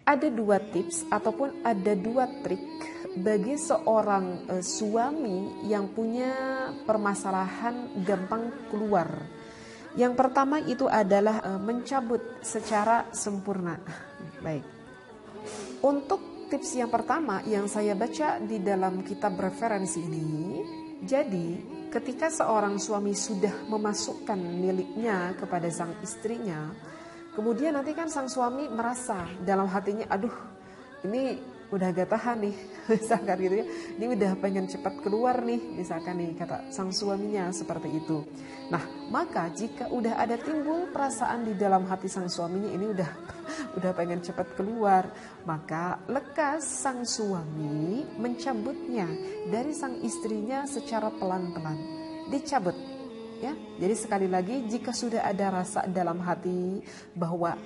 ada 2 tips ataupun ada 2 trik bagi seorang suami yang punya permasalahan gampang keluar. Yang pertama itu adalah mencabut secara sempurna. Baik. Untuk tips yang pertama yang saya baca di dalam kitab referensi ini, jadi ketika seorang suami sudah memasukkan miliknya kepada sang istrinya, kemudian nanti kan sang suami merasa dalam hatinya, aduh ini udah gak tahan nih, misalkan gitu ya, ini udah pengen cepat keluar nih, misalkan nih kata sang suaminya seperti itu. Nah, maka jika udah ada timbul perasaan di dalam hati sang suaminya ini udah pengen cepat keluar, maka lekas sang suami mencabutnya dari sang istrinya secara pelan-pelan, dicabut. Ya, jadi sekali lagi jika sudah ada rasa dalam hati bahwa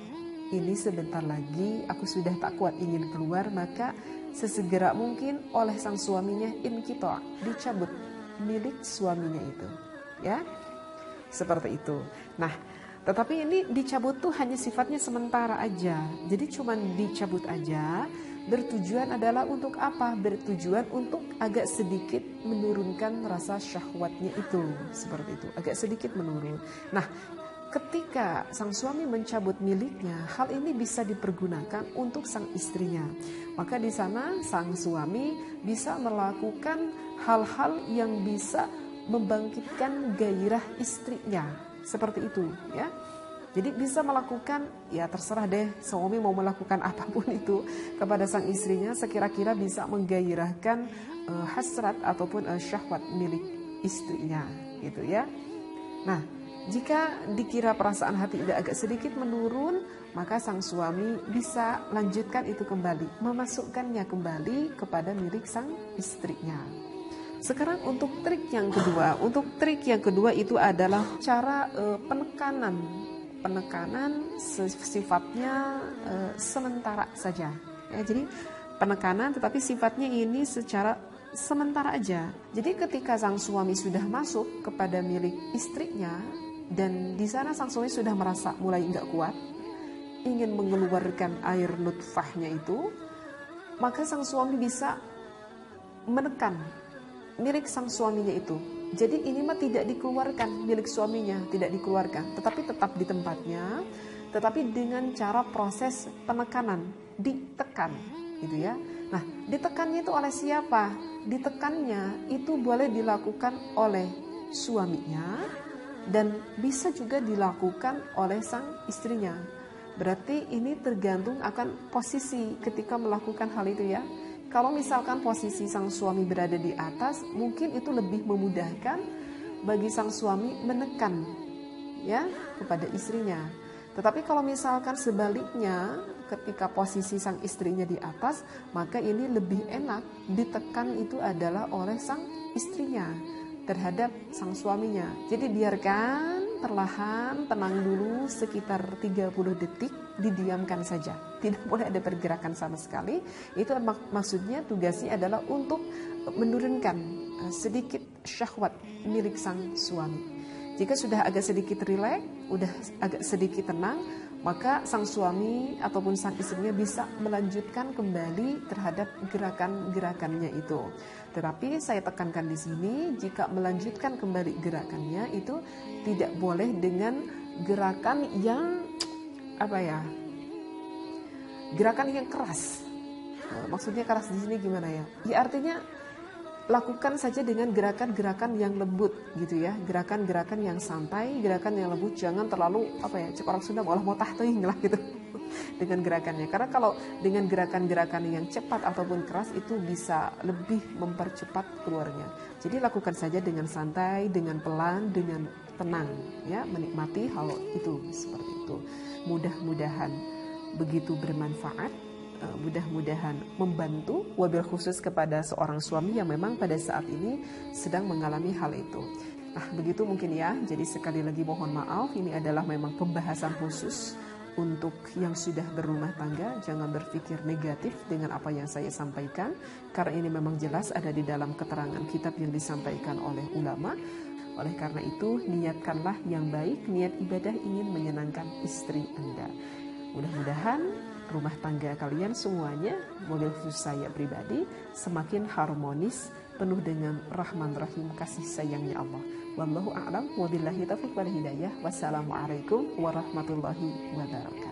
ini sebentar lagi aku sudah tak kuat ingin keluar, maka sesegera mungkin oleh sang suaminya inqita', dicabut milik suaminya itu. Ya, seperti itu. Nah, tetapi ini dicabut tuh hanya sifatnya sementara aja. Jadi cuman dicabut aja. Bertujuan adalah untuk apa? Bertujuan untuk agak sedikit menurunkan rasa syahwatnya itu. Seperti itu, agak sedikit menurun. Nah, ketika sang suami mencabut miliknya, hal ini bisa dipergunakan untuk sang istrinya. Maka di sana sang suami bisa melakukan hal-hal yang bisa membangkitkan gairah istrinya. Seperti itu, ya. Jadi bisa melakukan, ya terserah deh suami mau melakukan apapun itu kepada sang istrinya, sekira-kira bisa menggairahkan hasrat ataupun syahwat milik istrinya, gitu ya. Nah, jika dikira perasaan hati agak sedikit menurun, maka sang suami bisa lanjutkan itu kembali, memasukkannya kembali kepada milik sang istrinya. Sekarang untuk trik yang kedua. Untuk trik yang kedua itu adalah cara penekanan. Penekanan sifatnya sementara saja. Ya, jadi penekanan tetapi sifatnya ini secara sementara aja. Jadi ketika sang suami sudah masuk kepada milik istrinya, dan di sana sang suami sudah merasa mulai nggak kuat, ingin mengeluarkan air nutfahnya itu, maka sang suami bisa menekan milik sang suaminya itu. Jadi ini mah tidak dikeluarkan milik suaminya, tidak dikeluarkan, tetapi tetap di tempatnya, tetapi dengan cara proses penekanan, ditekan, gitu ya. Nah, ditekannya itu oleh siapa? Ditekannya itu boleh dilakukan oleh suaminya, dan bisa juga dilakukan oleh sang istrinya. Berarti ini tergantung akan posisi ketika melakukan hal itu ya. Kalau misalkan posisi sang suami berada di atas, mungkin itu lebih memudahkan bagi sang suami menekan ya kepada istrinya. Tetapi kalau misalkan sebaliknya, ketika posisi sang istrinya di atas, maka ini lebih enak ditekan itu adalah oleh sang istrinya terhadap sang suaminya. Jadi biarkan perlahan, tenang dulu sekitar 30 detik, didiamkan saja. Tidak boleh ada pergerakan sama sekali. Itu maksudnya tugasnya adalah untuk menurunkan sedikit syahwat milik sang suami. Jika sudah agak sedikit rileks, udah agak sedikit tenang, maka sang suami ataupun sang istrinya bisa melanjutkan kembali terhadap gerakan-gerakannya itu. Tetapi saya tekankan di sini, jika melanjutkan kembali gerakannya itu tidak boleh dengan gerakan yang gerakan yang keras. Maksudnya keras di sini gimana ya? Ya artinya lakukan saja dengan gerakan-gerakan yang lembut gitu ya, gerakan-gerakan yang santai, gerakan yang lembut, jangan terlalu orang Sunda mau tahteuing lah gitu dengan gerakannya. Karena kalau dengan gerakan-gerakan yang cepat ataupun keras itu bisa lebih mempercepat keluarnya. Jadi lakukan saja dengan santai, dengan pelan, dengan tenang ya, menikmati hal itu seperti itu. Mudah-mudahan begitu bermanfaat. Mudah-mudahan membantu, wabil khusus kepada seorang suami yang memang pada saat ini sedang mengalami hal itu. Nah begitu mungkin ya. Jadi sekali lagi mohon maaf, ini adalah memang pembahasan khusus untuk yang sudah berumah tangga. Jangan berpikir negatif dengan apa yang saya sampaikan, karena ini memang jelas ada di dalam keterangan kitab yang disampaikan oleh ulama. Oleh karena itu niatkanlah yang baik, niat ibadah ingin menyenangkan istri Anda. Mudah-mudahan rumah tangga kalian semuanya, mobil khusus saya pribadi, semakin harmonis, penuh dengan rahman rahim kasih sayangnya Allah. Wallahu a'lam, wabillahi taufiq wal hidayah. Wassalamualaikum warahmatullahi wabarakatuh.